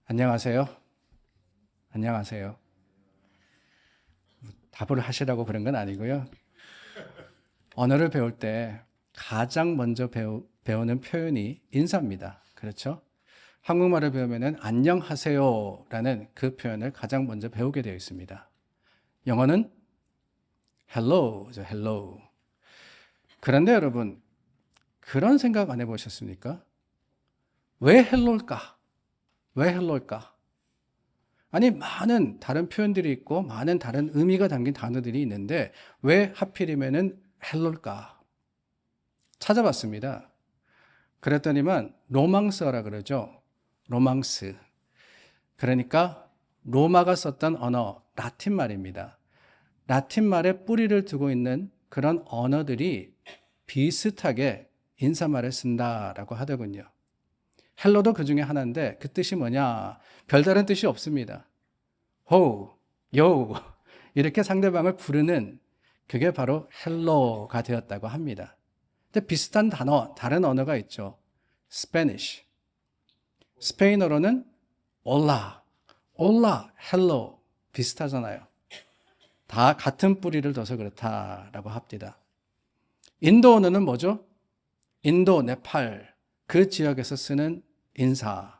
안녕하세요. 안녕하세요. 답을 하시라고 그런 건 아니고요. 언어를 배울 때 가장 먼저 배우는 표현이 인사입니다. 그렇죠? 한국말을 배우면은 안녕하세요라는 그 표현을 가장 먼저 배우게 되어 있습니다. 영어는 hello죠, hello. 그런데 여러분, 그런 생각 안 해보셨습니까? 왜 hello일까? 왜 hello일까? 아니, 많은 다른 표현들이 있고 많은 다른 의미가 담긴 단어들이 있는데 왜 하필이면은 헬로일까? 찾아봤습니다. 그랬더니만 로망스어라 그러죠. 로망스. 그러니까 로마가 썼던 언어, 라틴 말입니다. 라틴 말에 뿌리를 두고 있는 그런 언어들이 비슷하게 인사말을 쓴다라고 하더군요. 헬로도 그 중에 하나인데 그 뜻이 뭐냐? 별다른 뜻이 없습니다. 호, 요 이렇게 상대방을 부르는 그게 바로 헬로가 되었다고 합니다. 근데 비슷한 단어, 다른 언어가 있죠. 스페니쉬. 스페인어로는 올라, 올라, 헬로 비슷하잖아요. 다 같은 뿌리를 둬서 그렇다라고 합니다. 인도 언어는 뭐죠? 인도, 네팔 그 지역에서 쓰는 인사.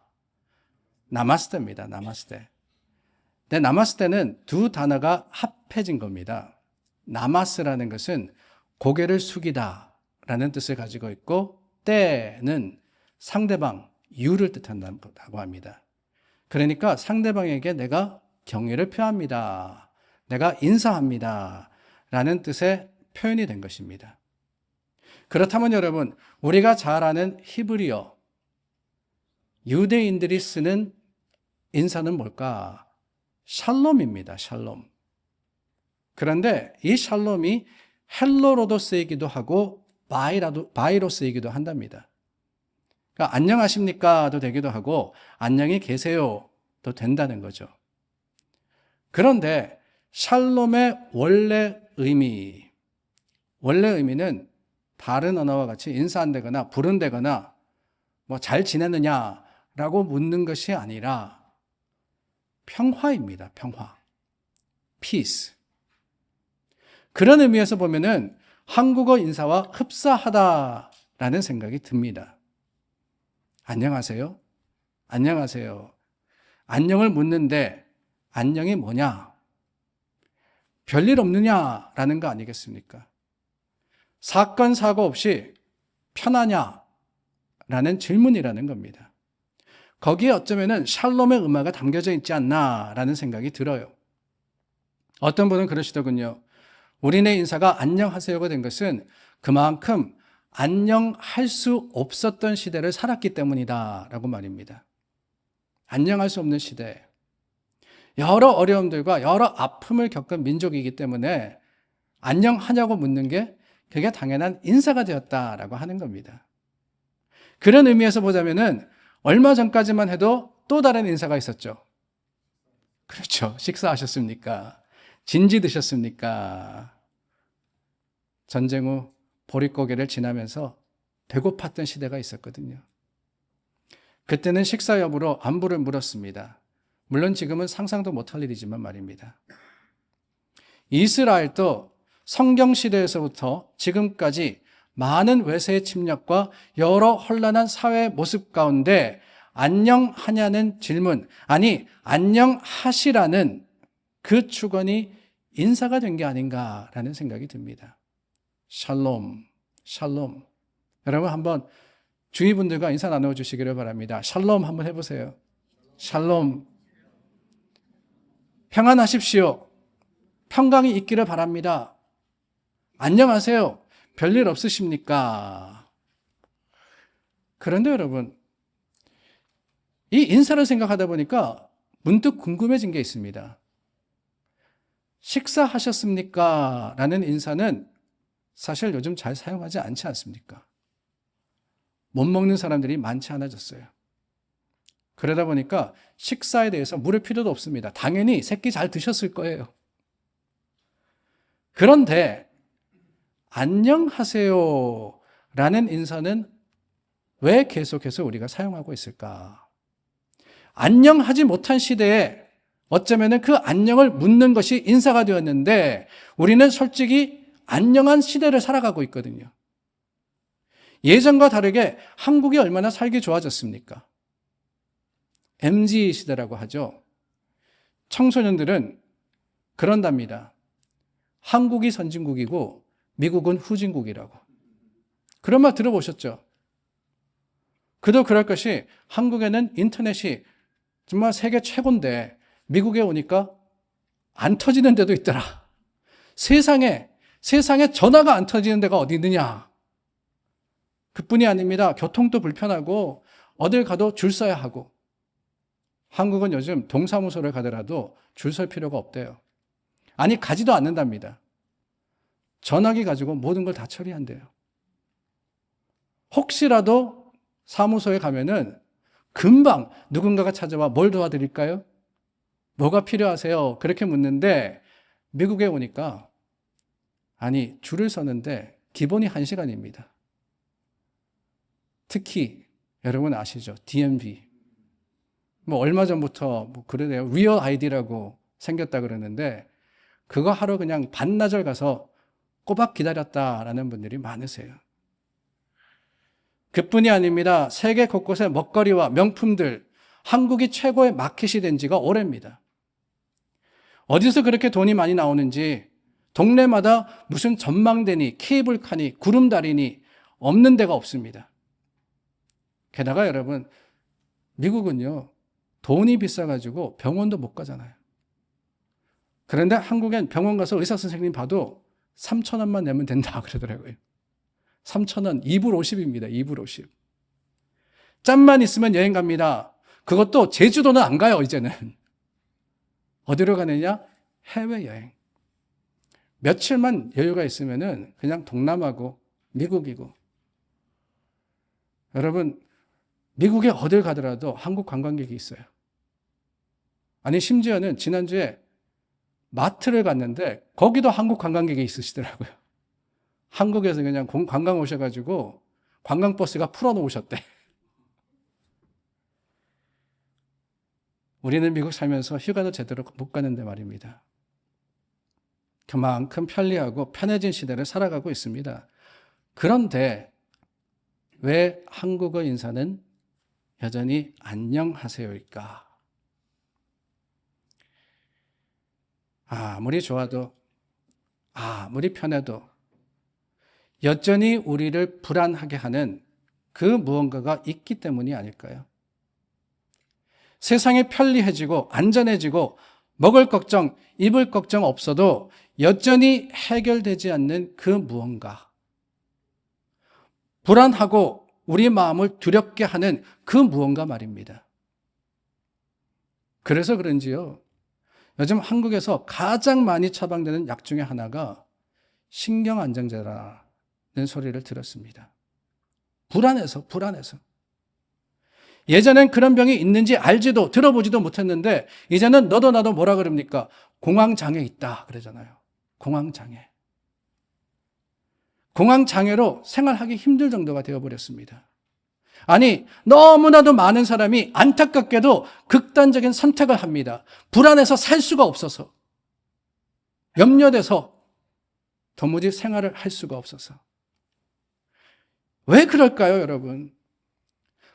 나마스테입니다. 나마스테. 근데 나마스테는 두 단어가 합해진 겁니다. 나마스라는 것은 고개를 숙이다 라는 뜻을 가지고 있고 때는 상대방, 유를 뜻한다고 합니다. 그러니까 상대방에게 내가 경의를 표합니다. 내가 인사합니다. 라는 뜻의 표현이 된 것입니다. 그렇다면 여러분, 우리가 잘 아는 히브리어, 유대인들이 쓰는 인사는 뭘까? 샬롬입니다. 샬롬. 그런데 이 샬롬이 헬로로도 쓰이기도 하고 바이로 쓰이기도 한답니다. 그러니까 안녕하십니까도 되기도 하고 안녕히 계세요도 된다는 거죠. 그런데 샬롬의 원래 의미는 다른 언어와 같이 인사한다거나 부른다거나 뭐 잘 지내느냐라고 묻는 것이 아니라 평화입니다. 평화. peace. 그런 의미에서 보면은 한국어 인사와 흡사하다라는 생각이 듭니다. 안녕하세요. 안녕하세요. 안녕을 묻는데 안녕이 뭐냐? 별일 없느냐라는 거 아니겠습니까? 사건, 사고 없이 편하냐? 라는 질문이라는 겁니다. 거기에 어쩌면은 샬롬의 음화가 담겨져 있지 않나라는 생각이 들어요. 어떤 분은 그러시더군요. 우리네 인사가 안녕하세요가 된 것은 그만큼 안녕할 수 없었던 시대를 살았기 때문이다 라고 말입니다. 안녕할 수 없는 시대. 여러 어려움들과 여러 아픔을 겪은 민족이기 때문에 안녕하냐고 묻는 게 그게 당연한 인사가 되었다라고 하는 겁니다. 그런 의미에서 보자면은 얼마 전까지만 해도 또 다른 인사가 있었죠. 그렇죠. 식사하셨습니까? 진지 드셨습니까? 전쟁 후 보릿고개를 지나면서 배고팠던 시대가 있었거든요. 그때는 식사 여부로 안부를 물었습니다. 물론 지금은 상상도 못할 일이지만 말입니다. 이스라엘도 성경시대에서부터 지금까지 많은 외세의 침략과 여러 혼란한 사회의 모습 가운데 안녕하냐는 질문, 아니 안녕하시라는 그 축원이 인사가 된 게 아닌가라는 생각이 듭니다. 샬롬, 샬롬. 여러분 한번 주위 분들과 인사 나눠주시기를 바랍니다. 샬롬 한번 해보세요. 샬롬. 평안하십시오. 평강이 있기를 바랍니다. 안녕하세요. 별일 없으십니까? 그런데 여러분, 이 인사를 생각하다 보니까 문득 궁금해진 게 있습니다. 식사하셨습니까? 라는 인사는 사실 요즘 잘 사용하지 않지 않습니까? 못 먹는 사람들이 많지 않아졌어요. 그러다 보니까 식사에 대해서 물을 필요도 없습니다. 당연히 새끼 잘 드셨을 거예요. 그런데 안녕하세요 라는 인사는 왜 계속해서 우리가 사용하고 있을까? 안녕하지 못한 시대에 어쩌면 그 안녕을 묻는 것이 인사가 되었는데 우리는 솔직히 안녕한 시대를 살아가고 있거든요. 예전과 다르게 한국이 얼마나 살기 좋아졌습니까? MZ 시대라고 하죠. 청소년들은 그런답니다. 한국이 선진국이고 미국은 후진국이라고. 그런 말 들어보셨죠? 그도 그럴 것이 한국에는 인터넷이 정말 세계 최고인데 미국에 오니까 안 터지는 데도 있더라. 세상에 전화가 안 터지는 데가 어디 있느냐. 그뿐이 아닙니다. 교통도 불편하고 어딜 가도 줄 서야 하고. 한국은 요즘 동사무소를 가더라도 줄 설 필요가 없대요. 아니 가지도 않는답니다. 전화기 가지고 모든 걸 다 처리한대요. 혹시라도 사무소에 가면은 금방 누군가가 찾아와 뭘 도와드릴까요? 뭐가 필요하세요? 그렇게 묻는데 미국에 오니까 아니 줄을 서는데 기본이 1시간입니다. 특히 여러분 아시죠? DMV. 뭐 얼마 전부터 뭐 그러네요. 리얼 아이디라고 생겼다 그러는데 그거 하러 그냥 반나절 가서 꼬박 기다렸다라는 분들이 많으세요. 그뿐이 아닙니다. 세계 곳곳의 먹거리와 명품들, 한국이 최고의 마켓이 된 지가 오래입니다. 어디서 그렇게 돈이 많이 나오는지 동네마다 무슨 전망대니 케이블카니 구름다리니 없는 데가 없습니다. 게다가 여러분 미국은요 돈이 비싸가지고 병원도 못 가잖아요. 그런데 한국엔 병원 가서 의사 선생님 봐도 3,000원만 내면 된다 그러더라고요. 3,000원, 2불 50입니다. 2불 50. 짬만 있으면 여행 갑니다. 그것도 제주도는 안 가요, 이제는. 어디로 가느냐? 해외여행. 며칠만 여유가 있으면은 그냥 동남아고 미국이고. 여러분, 미국에 어딜 가더라도 한국 관광객이 있어요. 아니, 심지어는 지난주에 마트를 갔는데 거기도 한국 관광객이 있으시더라고요. 한국에서 그냥 관광 오셔가지고 관광버스가 풀어놓으셨대. 우리는 미국 살면서 휴가도 제대로 못 가는데 말입니다. 그만큼 편리하고 편해진 시대를 살아가고 있습니다. 그런데 왜 한국어 인사는 여전히 안녕하세요일까? 아무리 좋아도 아무리 편해도 여전히 우리를 불안하게 하는 그 무언가가 있기 때문이 아닐까요? 세상이 편리해지고 안전해지고 먹을 걱정, 입을 걱정 없어도 여전히 해결되지 않는 그 무언가. 불안하고 우리 마음을 두렵게 하는 그 무언가 말입니다. 그래서 그런지요. 요즘 한국에서 가장 많이 처방되는 약 중에 하나가 신경안정제라는 소리를 들었습니다. 불안해서. 예전엔 그런 병이 있는지 알지도 들어보지도 못했는데 이제는 너도 나도 뭐라 그럽니까? 공황장애 있다 그러잖아요. 공황장애. 공황장애로 생활하기 힘들 정도가 되어버렸습니다. 아니 너무나도 많은 사람이 안타깝게도 극단적인 선택을 합니다. 불안해서 살 수가 없어서. 염려돼서 도무지 생활을 할 수가 없어서. 왜 그럴까요, 여러분?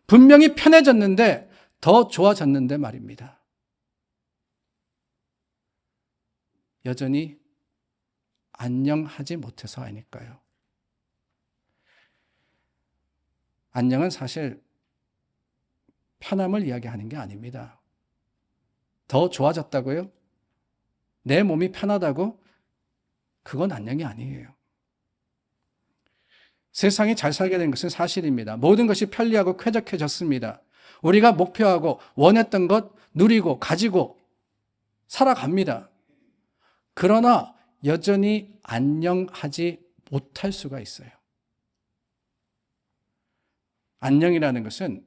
분명히 편해졌는데 더 좋아졌는데 말입니다. 여전히 안녕하지 못해서 아닐까요? 안녕은 사실 편함을 이야기하는 게 아닙니다. 더 좋아졌다고요? 내 몸이 편하다고? 그건 안녕이 아니에요. 세상이 잘 살게 된 것은 사실입니다. 모든 것이 편리하고 쾌적해졌습니다. 우리가 목표하고 원했던 것 누리고 가지고 살아갑니다. 그러나 여전히 안녕하지 못할 수가 있어요. 안녕이라는 것은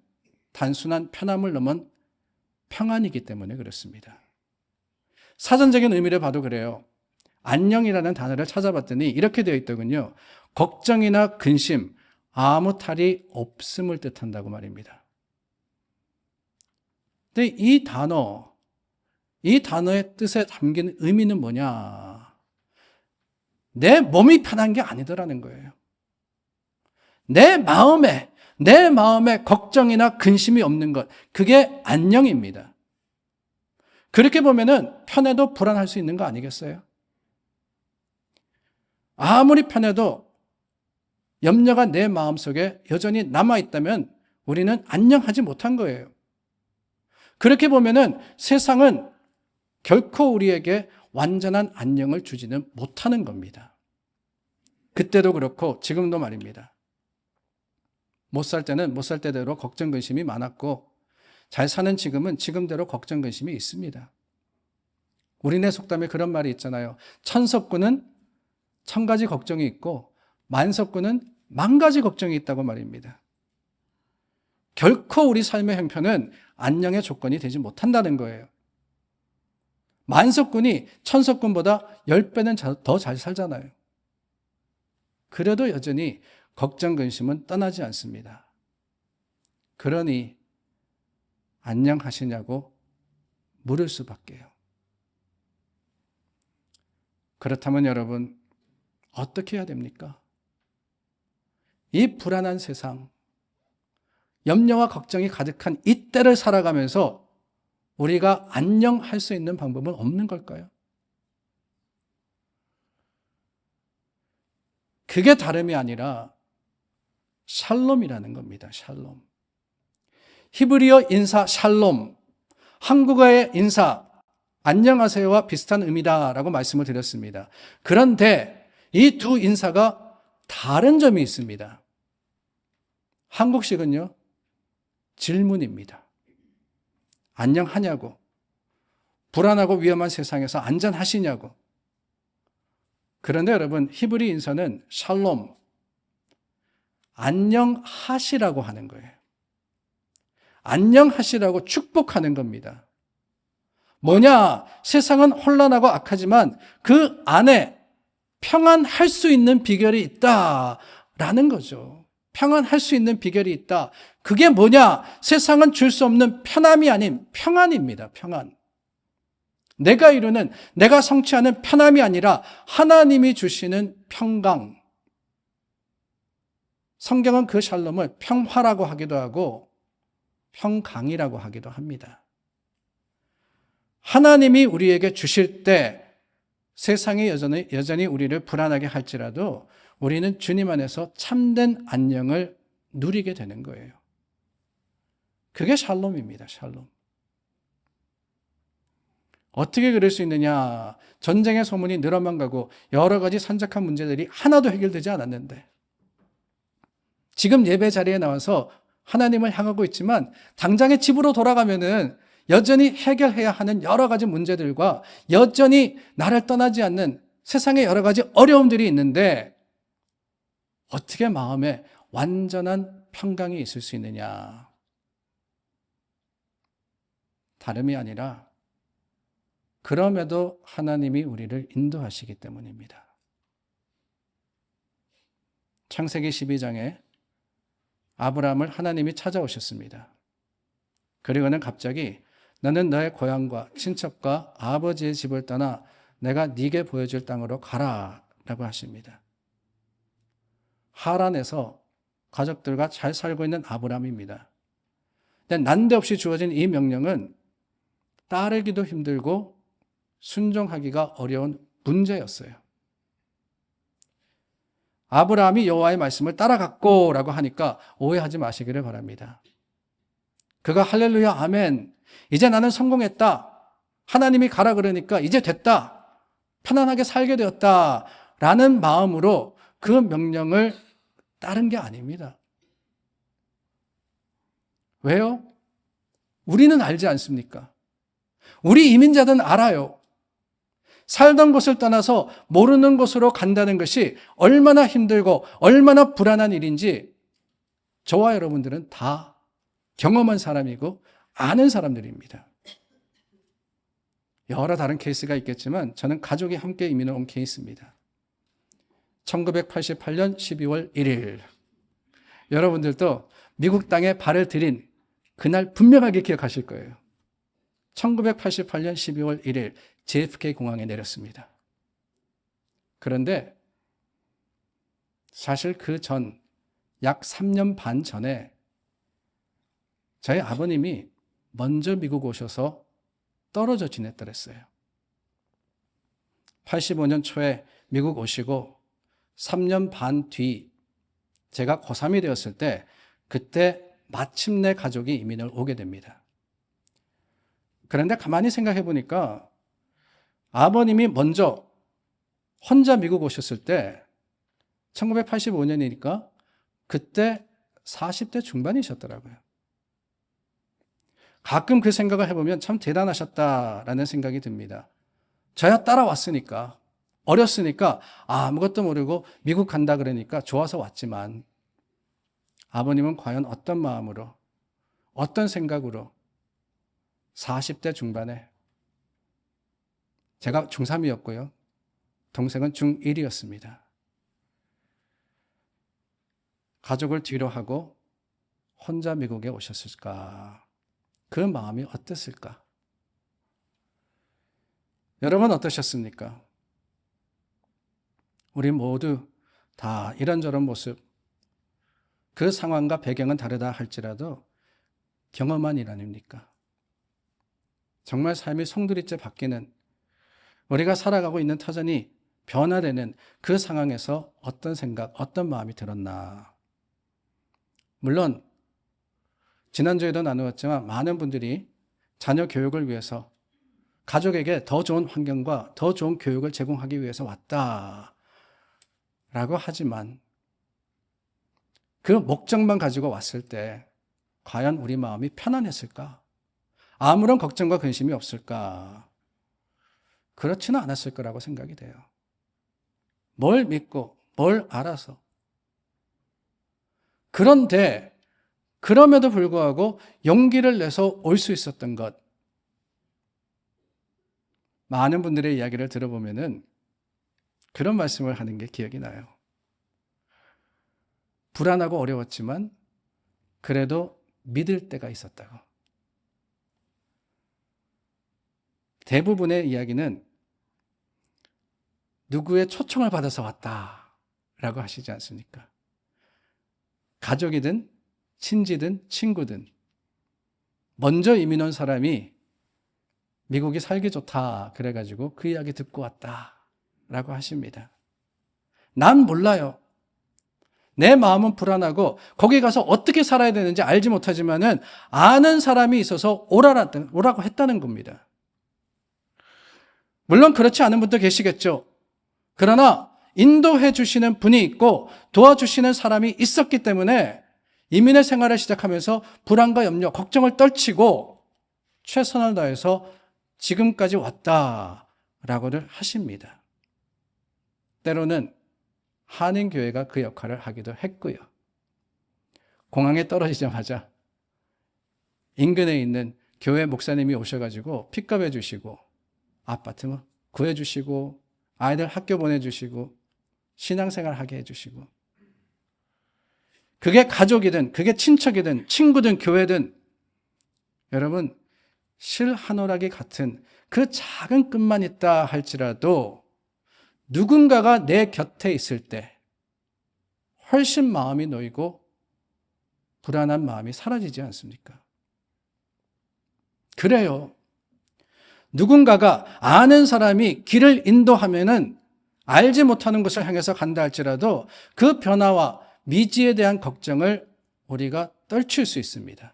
단순한 편함을 넘은 평안이기 때문에 그렇습니다. 사전적인 의미를 봐도 그래요. 안녕이라는 단어를 찾아봤더니 이렇게 되어 있더군요. 걱정이나 근심, 아무 탈이 없음을 뜻한다고 말입니다. 근데 이 단어의 뜻에 담긴 의미는 뭐냐? 내 몸이 편한 게 아니더라는 거예요. 내 마음에 걱정이나 근심이 없는 것, 그게 안녕입니다. 그렇게 보면은 편해도 불안할 수 있는 거 아니겠어요? 아무리 편해도 염려가 내 마음속에 여전히 남아있다면 우리는 안녕하지 못한 거예요. 그렇게 보면은 세상은 결코 우리에게 완전한 안녕을 주지는 못하는 겁니다. 그때도 그렇고 지금도 말입니다. 못 살 때는 못 살 때대로 걱정 근심이 많았고, 잘 사는 지금은 지금대로 걱정 근심이 있습니다. 우리네 속담에 그런 말이 있잖아요. 천석구는 1000가지 걱정이 있고 만석구는 10,000가지 걱정이 있다고 말입니다. 결코 우리 삶의 형편은 안녕의 조건이 되지 못한다는 거예요. 만석군이 천석군보다 10배는 더 잘 살잖아요. 그래도 여전히 걱정 근심은 떠나지 않습니다. 그러니 안녕하시냐고 물을 수밖에요. 그렇다면 여러분, 어떻게 해야 됩니까? 이 불안한 세상, 염려와 걱정이 가득한 이 때를 살아가면서 우리가 안녕할 수 있는 방법은 없는 걸까요? 그게 다름이 아니라 샬롬이라는 겁니다. 샬롬. 히브리어 인사 샬롬, 한국어의 인사 안녕하세요와 비슷한 의미다라고 말씀을 드렸습니다. 그런데 이 두 인사가 다른 점이 있습니다. 한국식은요, 질문입니다. 안녕하냐고, 불안하고 위험한 세상에서 안전하시냐고. 그런데 여러분, 히브리 인사는 샬롬, 안녕하시라고 하는 거예요. 안녕하시라고 축복하는 겁니다. 뭐냐? 세상은 혼란하고 악하지만 그 안에 평안할 수 있는 비결이 있다라는 거죠. 평안할 수 있는 비결이 있다. 그게 뭐냐? 세상은 줄 수 없는 편함이 아닌 평안입니다. 평안. 내가 이루는, 내가 성취하는 편함이 아니라 하나님이 주시는 평강. 성경은 그 샬롬을 평화라고 하기도 하고 평강이라고 하기도 합니다. 하나님이 우리에게 주실 때 세상이 여전히 우리를 불안하게 할지라도 우리는 주님 안에서 참된 안녕을 누리게 되는 거예요. 그게 샬롬입니다. 샬롬. 어떻게 그럴 수 있느냐? 전쟁의 소문이 늘어만 가고 여러 가지 산적한 문제들이 하나도 해결되지 않았는데, 지금 예배 자리에 나와서 하나님을 향하고 있지만 당장의 집으로 돌아가면은 여전히 해결해야 하는 여러 가지 문제들과 여전히 나를 떠나지 않는 세상의 여러 가지 어려움들이 있는데 어떻게 마음에 완전한 평강이 있을 수 있느냐? 다름이 아니라 그럼에도 하나님이 우리를 인도하시기 때문입니다. 창세기 12장에 아브라함을 하나님이 찾아오셨습니다. 그리고는 갑자기 너는 너의 고향과 친척과 아버지의 집을 떠나 내가 네게 보여줄 땅으로 가라 라고 하십니다. 하란에서 가족들과 잘 살고 있는 아브라함입니다. 근데 난데없이 주어진 이 명령은 따르기도 힘들고 순종하기가 어려운 문제였어요. 아브라함이 여호와의 말씀을 따라갔고 라고 하니까 오해하지 마시기를 바랍니다. 그가 할렐루야 아멘, 이제 나는 성공했다, 하나님이 가라 그러니까 이제 됐다, 편안하게 살게 되었다 라는 마음으로 그 명령을 따른 게 아닙니다. 왜요? 우리는 알지 않습니까? 우리 이민자들은 알아요. 살던 곳을 떠나서 모르는 곳으로 간다는 것이 얼마나 힘들고 얼마나 불안한 일인지 저와 여러분들은 다 경험한 사람이고 아는 사람들입니다. 여러 다른 케이스가 있겠지만 저는 가족이 함께 이민을 온 케이스입니다. 1988년 12월 1일. 여러분들도 미국 땅에 발을 들인 그날 분명하게 기억하실 거예요. 1988년 12월 1일 JFK 공항에 내렸습니다. 그런데 사실 그 전 약 3년 반 전에 저희 아버님이 먼저 미국 오셔서 떨어져 지냈더랬어요. 85년 초에 미국 오시고 3년 반 뒤 제가 고3이 되었을 때 그때 마침내 가족이 이민을 오게 됩니다. 그런데 가만히 생각해 보니까 아버님이 먼저 혼자 미국 오셨을 때 1985년이니까 그때 40대 중반이셨더라고요. 가끔 그 생각을 해보면 참 대단하셨다라는 생각이 듭니다. 저야 따라왔으니까, 어렸으니까 아무것도 모르고 미국 간다 그러니까 좋아서 왔지만 아버님은 과연 어떤 마음으로, 어떤 생각으로 40대 중반에, 제가 중3이었고요. 동생은 중1이었습니다. 가족을 뒤로 하고 혼자 미국에 오셨을까? 그 마음이 어땠을까? 여러분 어떠셨습니까? 우리 모두 다 이런저런 모습, 그 상황과 배경은 다르다 할지라도 경험한 일 아닙니까? 정말 삶이 송두리째 바뀌는, 우리가 살아가고 있는 터전이 변화되는 그 상황에서 어떤 생각, 어떤 마음이 들었나? 물론 지난주에도 나누었지만 많은 분들이 자녀 교육을 위해서 가족에게 더 좋은 환경과 더 좋은 교육을 제공하기 위해서 왔다라고 하지만 그 목적만 가지고 왔을 때 과연 우리 마음이 편안했을까? 아무런 걱정과 근심이 없을까? 그렇지는 않았을 거라고 생각이 돼요. 뭘 믿고 뭘 알아서. 그런데 그럼에도 불구하고 용기를 내서 올 수 있었던 것. 많은 분들의 이야기를 들어보면은 그런 말씀을 하는 게 기억이 나요. 불안하고 어려웠지만 그래도 믿을 때가 있었다고. 대부분의 이야기는 누구의 초청을 받아서 왔다라고 하시지 않습니까? 가족이든 친지든 친구든 먼저 이민 온 사람이 미국이 살기 좋다 그래가지고 그 이야기 듣고 왔다라고 하십니다. 난 몰라요. 내 마음은 불안하고 거기 가서 어떻게 살아야 되는지 알지 못하지만은 아는 사람이 있어서 오라고 했다는 겁니다. 물론 그렇지 않은 분도 계시겠죠. 그러나 인도해 주시는 분이 있고 도와주시는 사람이 있었기 때문에 이민의 생활을 시작하면서 불안과 염려, 걱정을 떨치고 최선을 다해서 지금까지 왔다라고를 하십니다. 때로는 한인교회가 그 역할을 하기도 했고요. 공항에 떨어지자마자 인근에 있는 교회 목사님이 오셔가지고 픽업해 주시고 아파트 구해주시고 아이들 학교 보내주시고 신앙생활 하게 해주시고 그게 가족이든 그게 친척이든 친구든 교회든 여러분 실 한 오락이 같은 그 작은 끈만 있다 할지라도 누군가가 내 곁에 있을 때 훨씬 마음이 놓이고 불안한 마음이 사라지지 않습니까? 그래요. 누군가가 아는 사람이 길을 인도하면은 알지 못하는 곳을 향해서 간다 할지라도 그 변화와 미지에 대한 걱정을 우리가 떨칠 수 있습니다.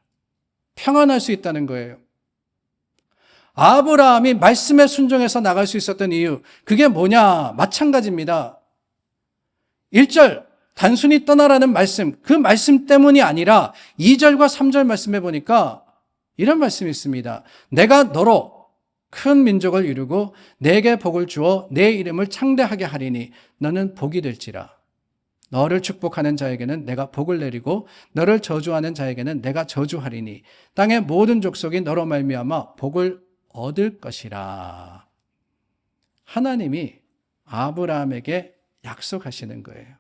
평안할 수 있다는 거예요. 아브라함이 말씀에 순종해서 나갈 수 있었던 이유, 그게 뭐냐? 마찬가지입니다. 1절, 단순히 떠나라는 말씀, 그 말씀 때문이 아니라 2절과 3절 말씀에 보니까 이런 말씀이 있습니다. 내가 너로 큰 민족을 이루고 내게 복을 주어 내 이름을 창대하게 하리니 너는 복이 될지라. 너를 축복하는 자에게는 내가 복을 내리고 너를 저주하는 자에게는 내가 저주하리니 땅의 모든 족속이 너로 말미암아 복을 얻을 것이라. 하나님이 아브라함에게 약속하시는 거예요.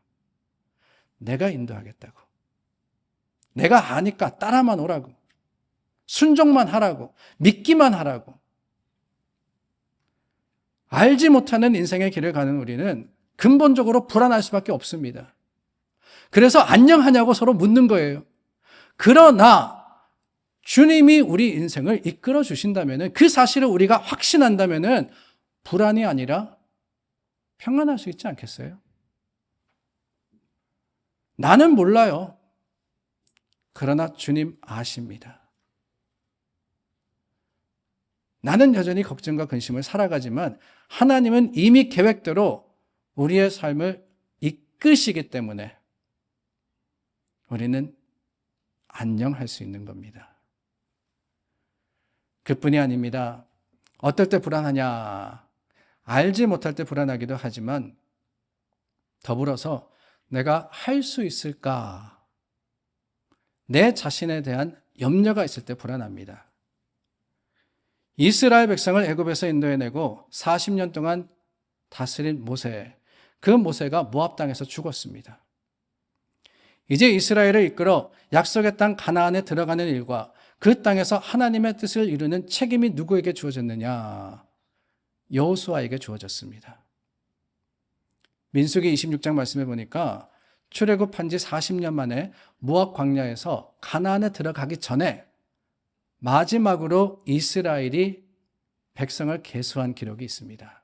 내가 인도하겠다고. 내가 아니까 따라만 오라고. 순종만 하라고. 믿기만 하라고. 알지 못하는 인생의 길을 가는 우리는 근본적으로 불안할 수밖에 없습니다. 그래서 안녕하냐고 서로 묻는 거예요. 그러나 주님이 우리 인생을 이끌어 주신다면, 그 사실을 우리가 확신한다면 불안이 아니라 평안할 수 있지 않겠어요? 나는 몰라요. 그러나 주님 아십니다. 나는 여전히 걱정과 근심을 살아가지만 하나님은 이미 계획대로 우리의 삶을 이끄시기 때문에 우리는 안녕할 수 있는 겁니다. 그뿐이 아닙니다. 어떨 때 불안하냐? 알지 못할 때 불안하기도 하지만 더불어서 내가 할 수 있을까? 내 자신에 대한 염려가 있을 때 불안합니다. 이스라엘 백성을 애굽에서 인도해내고 40년 동안 다스린 모세, 그 모세가 모압 땅에서 죽었습니다. 이제 이스라엘을 이끌어 약속의 땅 가나안에 들어가는 일과 그 땅에서 하나님의 뜻을 이루는 책임이 누구에게 주어졌느냐? 여호수아에게 주어졌습니다. 민수기 26장 말씀해 보니까 출애굽한 지 40년 만에 모압 광야에서 가나안에 들어가기 전에 마지막으로 이스라엘이 백성을 계수한 기록이 있습니다.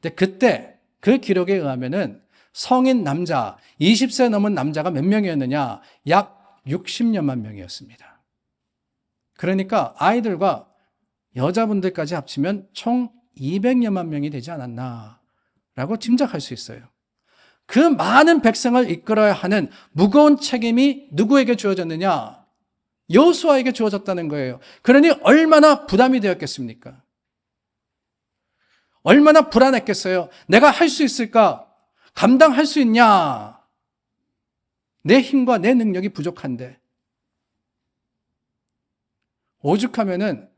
근데 그때 그 기록에 의하면은 성인 남자, 20세 넘은 남자가 몇 명이었느냐? 약 60여만 명이었습니다. 그러니까 아이들과 여자분들까지 합치면 총 200여만 명이 되지 않았나라고 짐작할 수 있어요. 그 많은 백성을 이끌어야 하는 무거운 책임이 누구에게 주어졌느냐? 여호수아에게 주어졌다는 거예요. 그러니 얼마나 부담이 되었겠습니까? 얼마나 불안했겠어요? 내가 할 수 있을까? 감당할 수 있냐? 내 힘과 내 능력이 부족한데. 오죽하면은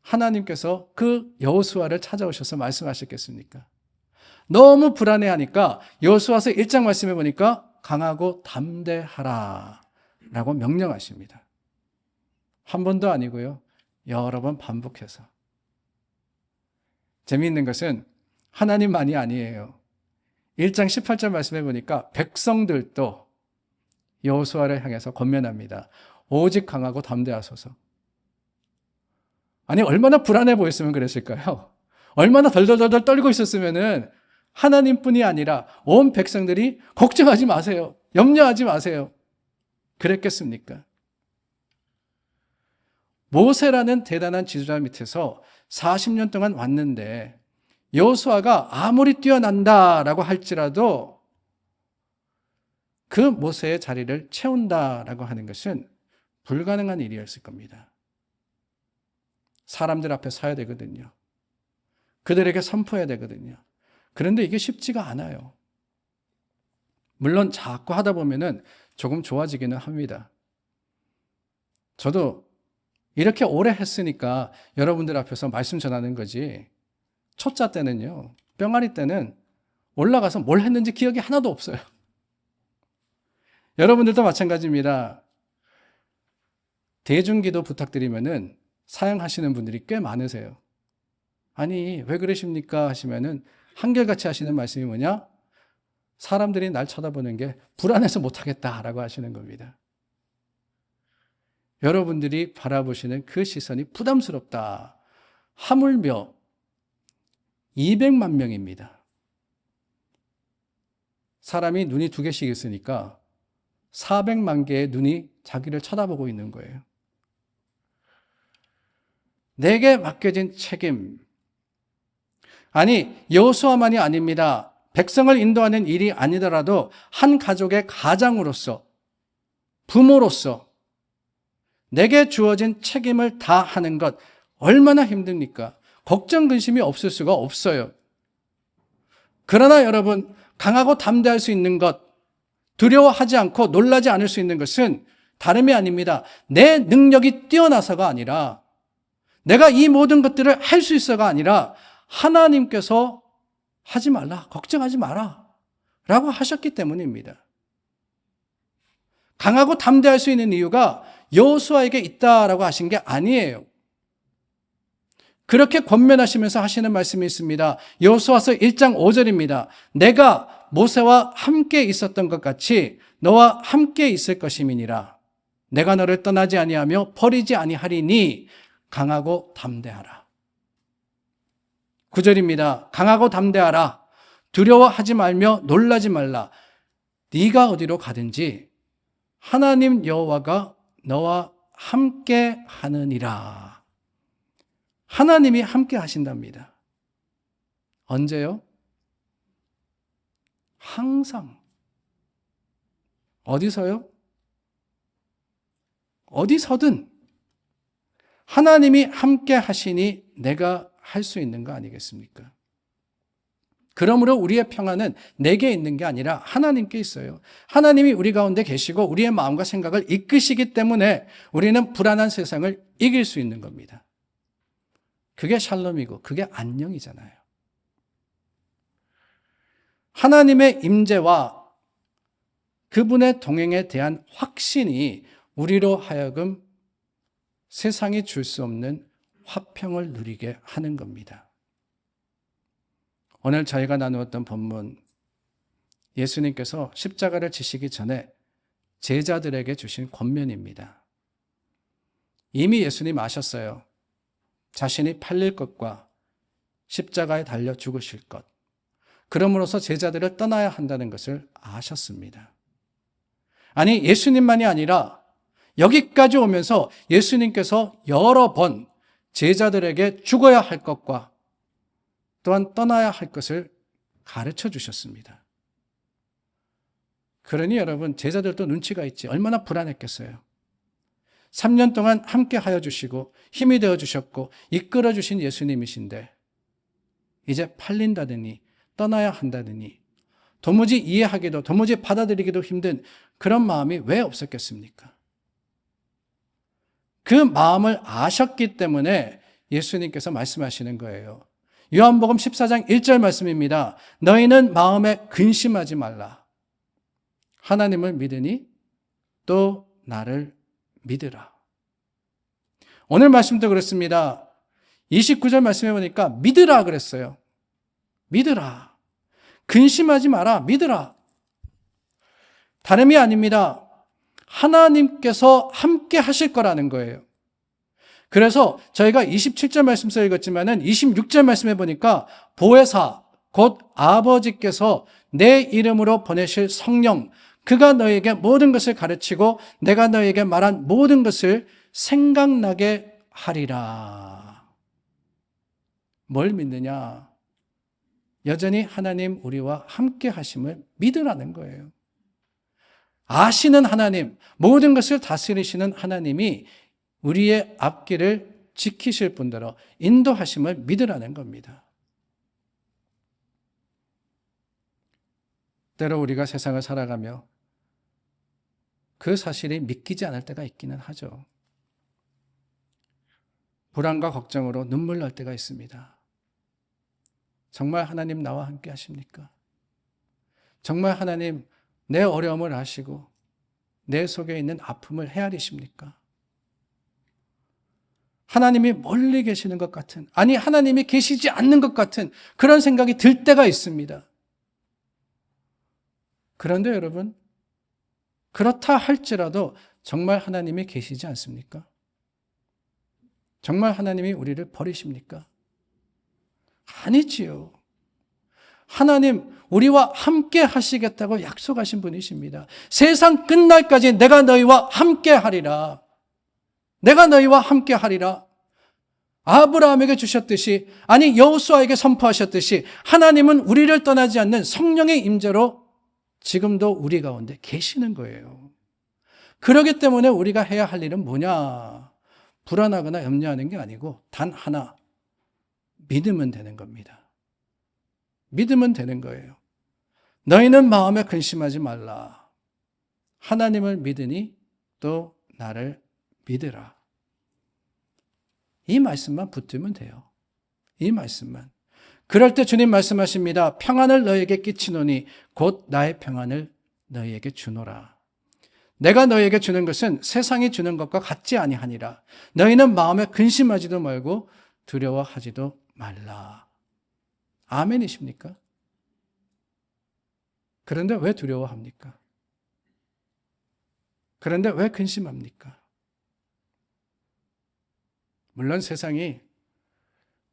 하나님께서 그 여호수아를 찾아오셔서 말씀하셨겠습니까? 너무 불안해하니까 여호수아서 1장 말씀해 보니까 강하고 담대하라 라고 명령하십니다. 한 번도 아니고요. 여러 번 반복해서. 재미있는 것은 하나님만이 아니에요. 1장 18절 말씀해 보니까 백성들도 여호수아를 향해서 권면합니다. 오직 강하고 담대하소서. 아니 얼마나 불안해 보였으면 그랬을까요? 얼마나 덜덜덜 떨고 있었으면은 하나님뿐이 아니라 온 백성들이 걱정하지 마세요. 염려하지 마세요. 그랬겠습니까? 모세라는 대단한 지도자 밑에서 40년 동안 왔는데 여호수아가 아무리 뛰어난다라고 할지라도 그 모세의 자리를 채운다라고 하는 것은 불가능한 일이었을 겁니다. 사람들 앞에 서야 되거든요. 그들에게 선포해야 되거든요. 그런데 이게 쉽지가 않아요. 물론 자꾸 하다 보면은 조금 좋아지기는 합니다. 저도 이렇게 오래 했으니까 여러분들 앞에서 말씀 전하는 거지. 초짜 때는요, 뿅아리 때는 올라가서 뭘 했는지 기억이 하나도 없어요. 여러분들도 마찬가지입니다. 대중기도 부탁드리면은 사용하시는 분들이 꽤 많으세요. 아니, 왜 그러십니까? 하시면은 한결같이 하시는 말씀이 뭐냐? 사람들이 날 쳐다보는 게 불안해서 못하겠다라고 하시는 겁니다. 여러분들이 바라보시는 그 시선이 부담스럽다. 하물며 200만 명입니다. 사람이 눈이 두 개씩 있으니까 400만 개의 눈이 자기를 쳐다보고 있는 거예요. 내게 맡겨진 책임. 아니, 여호수아만이 아닙니다. 백성을 인도하는 일이 아니더라도 한 가족의 가장으로서, 부모로서 내게 주어진 책임을 다하는 것 얼마나 힘듭니까? 걱정, 근심이 없을 수가 없어요. 그러나 여러분, 강하고 담대할 수 있는 것, 두려워하지 않고 놀라지 않을 수 있는 것은 다름이 아닙니다. 내 능력이 뛰어나서가 아니라, 내가 이 모든 것들을 할 수 있어가 아니라 하나님께서 하지 말라, 걱정하지 마라 라고 하셨기 때문입니다. 강하고 담대할 수 있는 이유가 여호수아에게 있다라고 하신 게 아니에요. 그렇게 권면하시면서 하시는 말씀이 있습니다. 여호수아서 1장 5절입니다. 내가 모세와 함께 있었던 것 같이 너와 함께 있을 것임이니라. 내가 너를 떠나지 아니하며 버리지 아니하리니 강하고 담대하라. 9절입니다. 강하고 담대하라. 두려워하지 말며 놀라지 말라. 네가 어디로 가든지 하나님 여호와가 너와 함께 하느니라. 하나님이 함께 하신답니다. 언제요? 항상. 어디서요? 어디서든 하나님이 함께 하시니 내가 할 수 있는 거 아니겠습니까? 그러므로 우리의 평안은 내게 있는 게 아니라 하나님께 있어요. 하나님이 우리 가운데 계시고 우리의 마음과 생각을 이끄시기 때문에 우리는 불안한 세상을 이길 수 있는 겁니다. 그게 샬롬이고 그게 안녕이잖아요. 하나님의 임재와 그분의 동행에 대한 확신이 우리로 하여금 세상이 줄 수 없는 화평을 누리게 하는 겁니다. 오늘 저희가 나누었던 본문, 예수님께서 십자가를 지시기 전에 제자들에게 주신 권면입니다. 이미 예수님 아셨어요. 자신이 팔릴 것과 십자가에 달려 죽으실 것. 그러므로서 제자들을 떠나야 한다는 것을 아셨습니다. 아니, 예수님만이 아니라 여기까지 오면서 예수님께서 여러 번 제자들에게 죽어야 할 것과 또한 떠나야 할 것을 가르쳐 주셨습니다. 그러니 여러분, 제자들도 눈치가 있지. 얼마나 불안했겠어요. 3년 동안 함께 하여 주시고 힘이 되어 주셨고 이끌어 주신 예수님이신데 이제 팔린다더니 떠나야 한다더니 도무지 이해하기도 도무지 받아들이기도 힘든 그런 마음이 왜 없었겠습니까? 그 마음을 아셨기 때문에 예수님께서 말씀하시는 거예요. 요한복음 14장 1절 말씀입니다. 너희는 마음에 근심하지 말라. 하나님을 믿으니 또 나를 믿으라. 오늘 말씀도 그렇습니다. 29절 말씀해 보니까 믿으라 그랬어요. 믿으라. 근심하지 마라. 믿으라. 다름이 아닙니다. 하나님께서 함께 하실 거라는 거예요. 그래서 저희가 27절 말씀서 읽었지만은 26절 말씀해 보니까 보혜사 곧 아버지께서 내 이름으로 보내실 성령, 그가 너에게 모든 것을 가르치고 내가 너에게 말한 모든 것을 생각나게 하리라. 뭘 믿느냐? 여전히 하나님 우리와 함께 하심을 믿으라는 거예요. 아시는 하나님, 모든 것을 다스리시는 하나님이 우리의 앞길을 지키실 분대로 인도하심을 믿으라는 겁니다. 때로 우리가 세상을 살아가며 그 사실이 믿기지 않을 때가 있기는 하죠. 불안과 걱정으로 눈물 날 때가 있습니다. 정말 하나님 나와 함께 하십니까? 정말 하나님 내 어려움을 아시고 내 속에 있는 아픔을 헤아리십니까? 하나님이 멀리 계시는 것 같은, 아니 하나님이 계시지 않는 것 같은 그런 생각이 들 때가 있습니다. 그런데 여러분, 그렇다 할지라도 정말 하나님이 계시지 않습니까? 정말 하나님이 우리를 버리십니까? 아니지요. 하나님 우리와 함께 하시겠다고 약속하신 분이십니다. 세상 끝날까지 내가 너희와 함께 하리라. 내가 너희와 함께 하리라. 아브라함에게 주셨듯이, 아니 여호수아에게 선포하셨듯이 하나님은 우리를 떠나지 않는 성령의 임재로 지금도 우리 가운데 계시는 거예요. 그렇기 때문에 우리가 해야 할 일은 뭐냐? 불안하거나 염려하는 게 아니고 단 하나, 믿으면 되는 겁니다. 믿으면 되는 거예요. 너희는 마음에 근심하지 말라. 하나님을 믿으니 또 나를 믿으라. 이 말씀만 붙들면 돼요. 이 말씀만. 그럴 때 주님 말씀하십니다. 평안을 너희에게 끼치노니 곧 나의 평안을 너희에게 주노라. 내가 너희에게 주는 것은 세상이 주는 것과 같지 아니하니라. 너희는 마음에 근심하지도 말고 두려워하지도 말라. 아멘이십니까? 그런데 왜 두려워합니까? 그런데 왜 근심합니까? 물론 세상이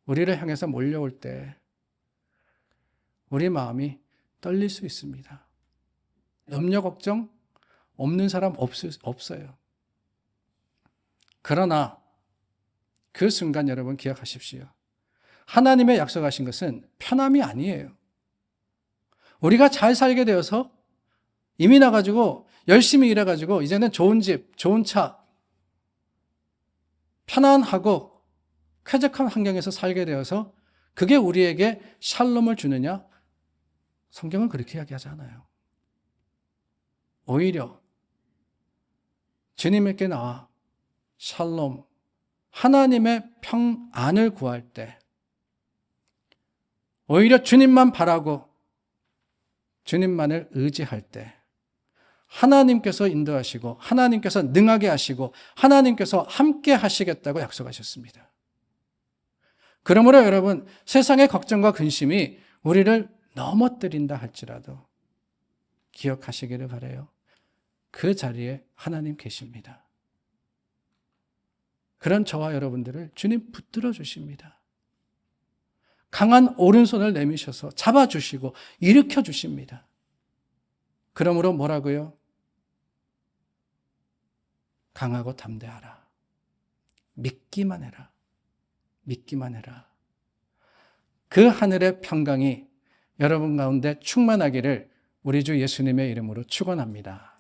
우리를 향해서 몰려올 때 우리 마음이 떨릴 수 있습니다. 염려 걱정 없는 사람 없어요. 그러나 그 순간 여러분 기억하십시오. 하나님의 약속하신 것은 편함이 아니에요. 우리가 잘 살게 되어서 이미 나가지고 열심히 일해가지고 이제는 좋은 집, 좋은 차, 편안하고 쾌적한 환경에서 살게 되어서 그게 우리에게 샬롬을 주느냐? 성경은 그렇게 이야기하지 않아요. 오히려 주님께 나와 샬롬, 하나님의 평안을 구할 때 오히려 주님만 바라고 주님만을 의지할 때 하나님께서 인도하시고 하나님께서 능하게 하시고 하나님께서 함께 하시겠다고 약속하셨습니다. 그러므로 여러분, 세상의 걱정과 근심이 우리를 넘어뜨린다 할지라도 기억하시기를 바라요. 그 자리에 하나님 계십니다. 그런 저와 여러분들을 주님 붙들어 주십니다. 강한 오른손을 내미셔서 잡아주시고 일으켜 주십니다. 그러므로 뭐라고요? 강하고 담대하라. 믿기만 해라. 믿기만 해라. 그 하늘의 평강이 여러분 가운데 충만하기를 우리 주 예수님의 이름으로 축원합니다.